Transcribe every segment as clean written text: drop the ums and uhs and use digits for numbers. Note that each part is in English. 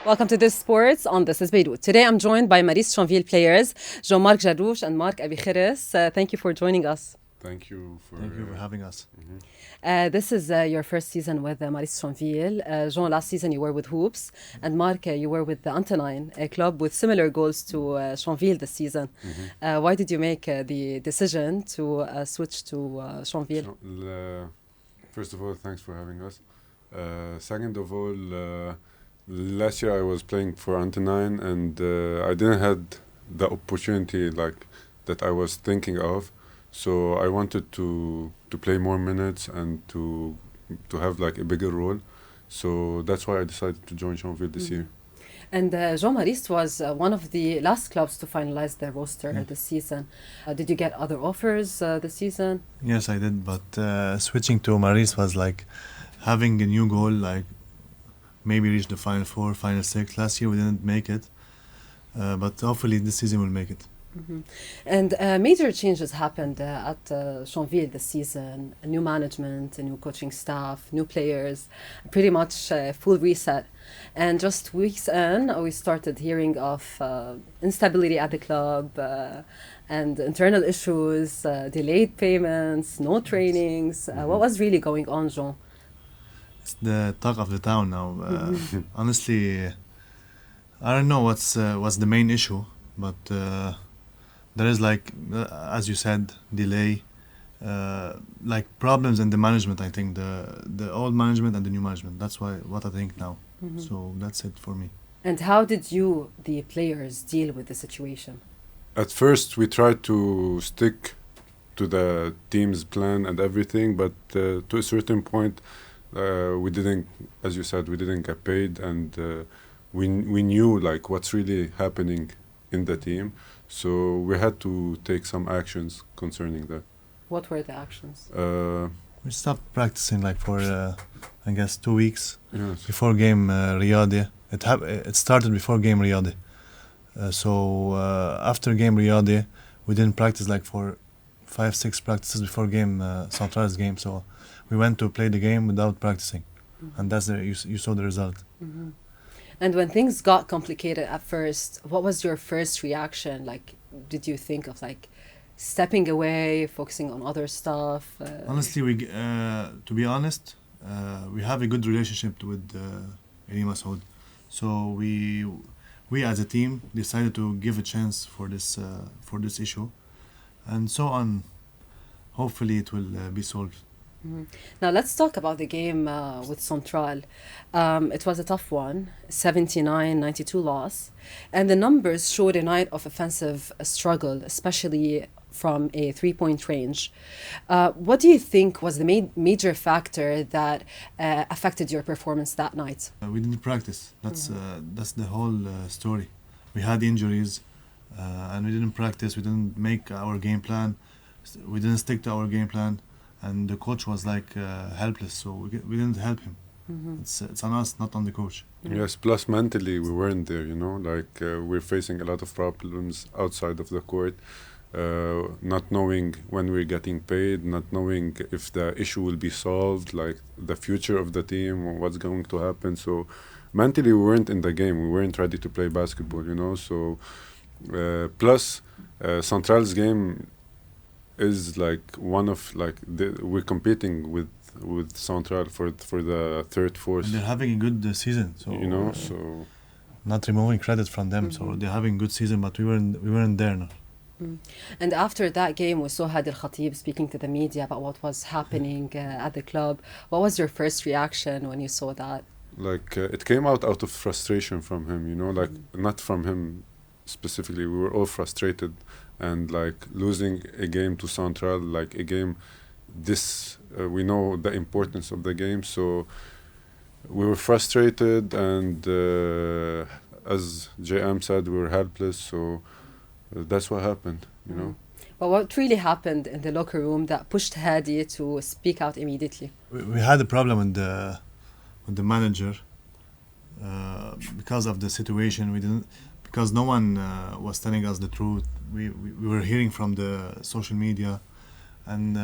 Welcome to This Sports on This is Beirut. Today I'm joined by Maristes Champville players, Jean-Marc Jarrouge and Marc Khers. Thank you for joining us. Thank you for having us. This is your first season with Maristes Champville. Jean, last season you were with Hoops, and Marc, you were with the Antonine, a club with similar goals to Champville this season. Why did you make the decision to switch to Champville? First of all, thanks for having us. Second of all, last year I was playing for Antonine, and I didn't had the opportunity that I was thinking of. So I wanted to play more minutes and to have a bigger role. So that's why I decided to join Champville this year. And Jean Maristes was one of the last clubs to finalize their roster this season. Did you get other offers this season? Yes, I did. But switching to Maristes was like having a new goal, like maybe reach the Final Four, Final Six. Last year we didn't make it. But hopefully this season we'll make it. And major changes happened at Champville this season. A new management, a new coaching staff, new players, pretty much a full reset. And just weeks in, we started hearing of instability at the club and internal issues, delayed payments, no trainings. What was really going on, Jean? It's the talk of the town now. Honestly, I don't know what's the main issue, but there is as you said, delay, problems in the management. I think the old management and the new management. That's what I think now. So that's it for me. And how did you, the players, deal with the situation? At first, we tried to stick to the team's plan and everything, but to a certain point, we didn't, as you said, we didn't get paid, and we knew what's really happening in the team. So we had to take some actions concerning that. What were the actions? We stopped practicing for I guess 2 weeks. Yes. Before game Riyadh. It started before game Riyadh. So after game Riyadh, we didn't practice for 5-6 practices before game Central's game. So we went to play the game without practicing, and that's you saw the result. And when things got complicated at first, what was your first reaction? Did you think of stepping away, focusing on other stuff? Honestly, to be honest, we have a good relationship with Elie Masoud. So we as a team decided to give a chance for this issue, and so on. Hopefully, it will be solved. Now let's talk about the game with Central. It was a tough one, 79-92 loss, and the numbers showed a night of offensive struggle, especially from a three-point range. What do you think was the major factor that affected your performance that night? We didn't practice. That's the whole story. We had injuries, and we didn't practice. We didn't make our game plan. We didn't stick to our game plan. And the coach was helpless, so we didn't help him. It's on us, not on the coach. Yes, plus mentally we weren't there, we're facing a lot of problems outside of the court, not knowing when we're getting paid, not knowing if the issue will be solved, the future of the team or what's going to happen. So mentally we weren't in the game, we weren't ready to play basketball, so plus Central's game is one of we're competing with Central for the third, fourth. And they're having a good season, so so not removing credit from them. So they're having a good season, but we weren't there now. And after that game, we saw Hadi Al-Khatib speaking to the media about what was happening at the club. What was your first reaction when you saw that? It came out of frustration from him, not from him specifically. We were all frustrated. And losing a game to Central, a game we know the importance of the game, so we were frustrated, and as JM said, we were helpless, so that's what happened, But what really happened in the locker room that pushed Hadi to speak out immediately? We had a problem with the manager because of the situation. Because no one was telling us the truth. We were hearing from the social media, and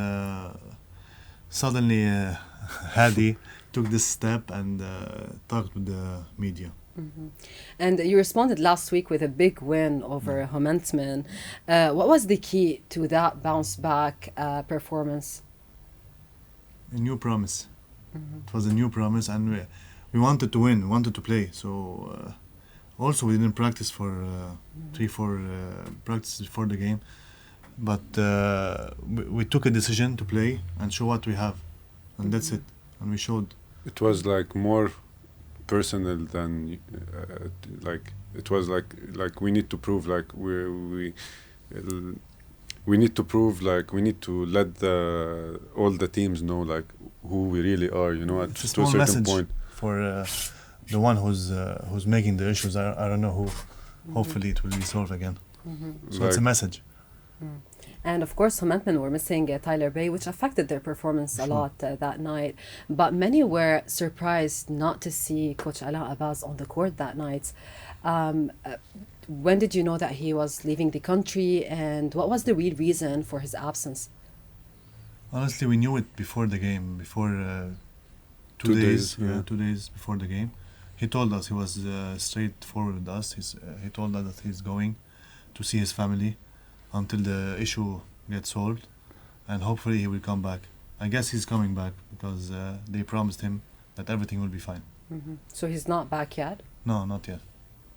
suddenly Hadi took this step and talked with the media. And you responded last week with a big win over Homentman. What was the key to that bounce back performance? A new promise. It was a new promise, and we wanted to win, wanted to play. So also we didn't practice for 3-4 practices before the game, but we took a decision to play and show what we have, and that's it. And we showed. It was like more personal than like it was like we need to prove like we need to prove like we need to let all the teams know like who we really are, you know, at It's a to a small certain message point. for the one who's making the issues. I don't know who. Hopefully it will be solved again. So it's a message. And of course, Homentman were missing Tyler Bay, which affected their performance a lot that night. But many were surprised not to see Coach Alain Abbas on the court that night. When did you know that he was leaving the country, and what was the real reason for his absence? Honestly, we knew it before the game, before 2 days. Yeah, 2 days before the game. He told us, he was straightforward with us. He told us that he's going to see his family until the issue gets solved, and hopefully he will come back. I guess he's coming back because they promised him that everything will be fine. So he's not back yet? No, not yet.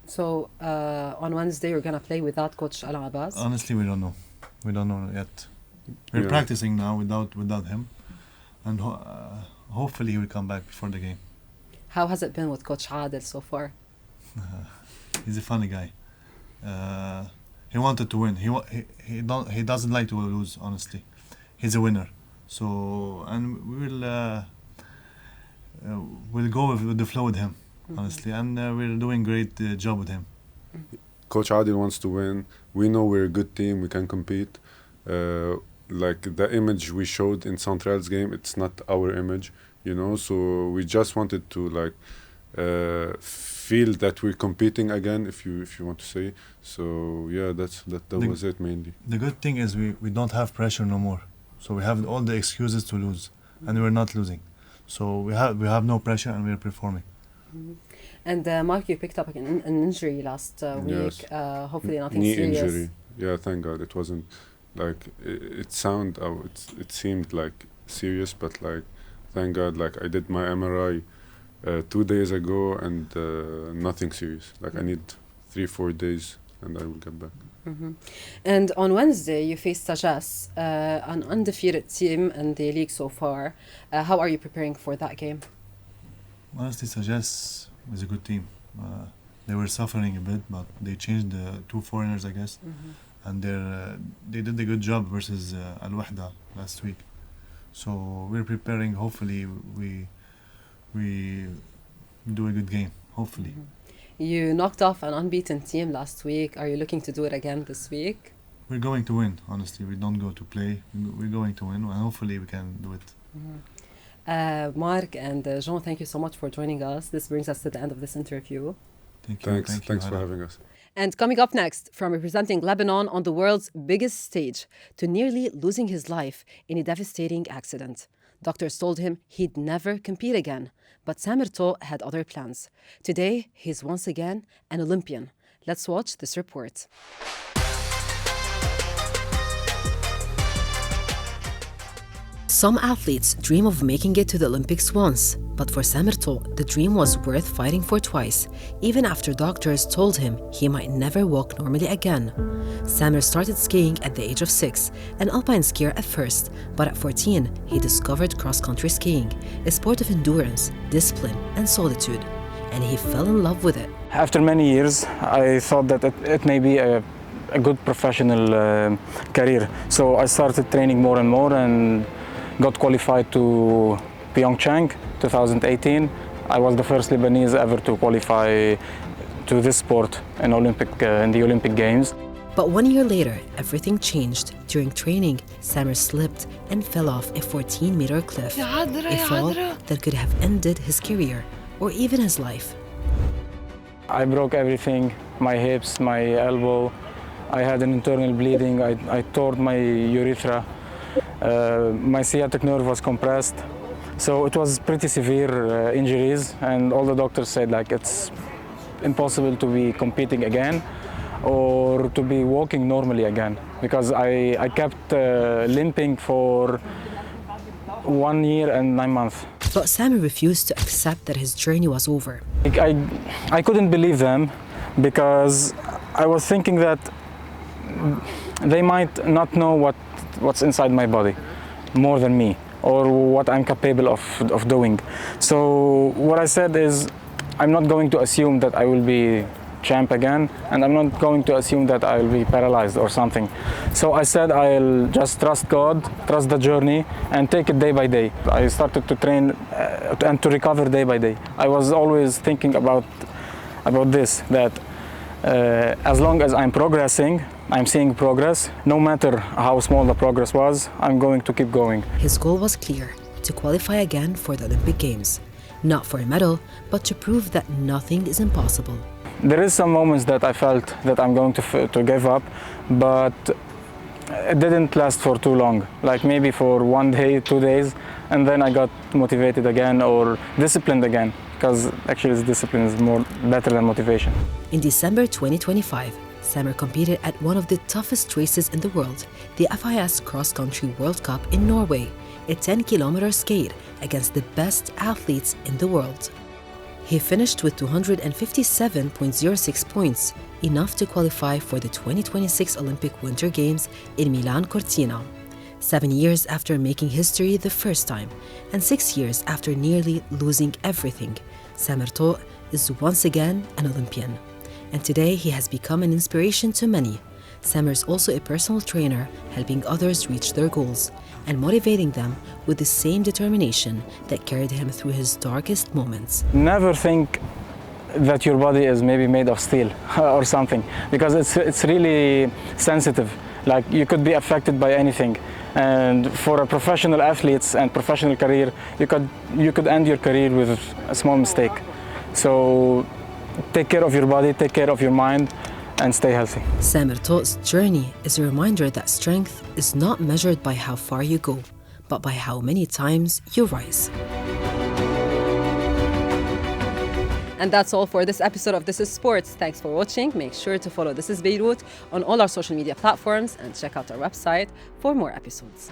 So on Wednesday you're going to play without Coach Alain Abbas? Honestly, we don't know. We don't know yet. We're practicing now without him, and hopefully he will come back before the game. How has it been with Coach Adel so far? He's a funny guy. He wanted to win. He doesn't like to lose. Honestly, he's a winner. So and we'll go with the flow with him. Honestly, and we're doing great job with him. Coach Adil wants to win. We know we're a good team. We can compete. Like the image we showed in Central's game, it's not our image, you know. So we just wanted to like feel that we're competing again, if you want to say. So yeah, that was it mainly. The good thing is we don't have pressure no more. So we have all the excuses to lose, and we're not losing. So we have no pressure, and we're performing. And Marc, you picked up an injury last week. Yes. Hopefully nothing Knee serious. injury. Yeah, thank God. It wasn't like it seemed like serious, but like thank God, like I did my MRI 2 days ago, and nothing serious. Like I need 3-4 days, and I will get back. And on Wednesday you face Sagesse, an undefeated team in the league so far. How are you preparing for that game? Honestly, Sagesse was a good team. They were suffering a bit, but they changed the 2 foreigners, I guess, and they did a good job versus Al Wahda last week. So we're preparing. Hopefully, we do a good game. Hopefully. You knocked off an unbeaten team last week. Are you looking to do it again this week? We're going to win. Honestly, we don't go to play. We're going to win, and hopefully we can do it. Marc and Jean, thank you so much for joining us. This brings us to the end of this interview. Thanks for having us. And coming up next, from representing Lebanon on the world's biggest stage to nearly losing his life in a devastating accident. Doctors told him he'd never compete again, but Samer Tawk had other plans. Today, he's once again an Olympian. Let's watch this report. Some athletes dream of making it to the Olympics once, but for Samer Tawk, the dream was worth fighting for twice, even after doctors told him he might never walk normally again. Samer started skiing at the age of 6, an alpine skier at first, but at 14, he discovered cross-country skiing, a sport of endurance, discipline, and solitude, and he fell in love with it. After many years, I thought that it may be a good professional career, so I started training more and more and got qualified to Pyeongchang 2018. I was the first Lebanese ever to qualify to this sport in the Olympic Games. But 1 year later, everything changed. During training, Samer slipped and fell off a 14-meter cliff, a fall that could have ended his career or even his life. I broke everything, my hips, my elbow. I had an internal bleeding. I tore my urethra. My sciatic nerve was compressed. So it was pretty severe injuries, and all the doctors said like it's impossible to be competing again or to be walking normally again, because I kept limping for 1 year and 9 months. But Samer refused to accept that his journey was over. I couldn't believe them, because I was thinking that they might not know what's inside my body more than me, or what I'm capable of doing. So what I said is, I'm not going to assume that I will be champ again, and I'm not going to assume that I will be paralyzed or something. So I said I'll just trust God, trust the journey, and take it day by day. I started to train and to recover day by day. I was always thinking about this, that as long as I'm progressing, I'm seeing progress, no matter how small the progress was, I'm going to keep going. His goal was clear: to qualify again for the Olympic Games. Not for a medal, but to prove that nothing is impossible. There is some moments that I felt that I'm going to give up, but it didn't last for too long, like maybe for 1 day, 2 days, and then I got motivated again or disciplined again, because actually discipline is better than motivation. In December 2025, Samer competed at one of the toughest races in the world, the FIS Cross Country World Cup in Norway, a 10-kilometer skate against the best athletes in the world. He finished with 257.06 points, enough to qualify for the 2026 Olympic Winter Games in Milan Cortina. 7 years after making history the first time, and 6 years after nearly losing everything, Samer Tawk is once again an Olympian. And today he has become an inspiration to many. Samer is also a personal trainer, helping others reach their goals and motivating them with the same determination that carried him through his darkest moments. Never think that your body is maybe made of steel or something, because it's really sensitive. Like, you could be affected by anything. And for a professional athletes and professional career, you could end your career with a small mistake. So take care of your body, take care of your mind, and stay healthy. Samer Tawk's journey is a reminder that strength is not measured by how far you go, but by how many times you rise. And that's all for this episode of This is Sports. Thanks for watching. Make sure to follow This is Beirut on all our social media platforms and check out our website for more episodes.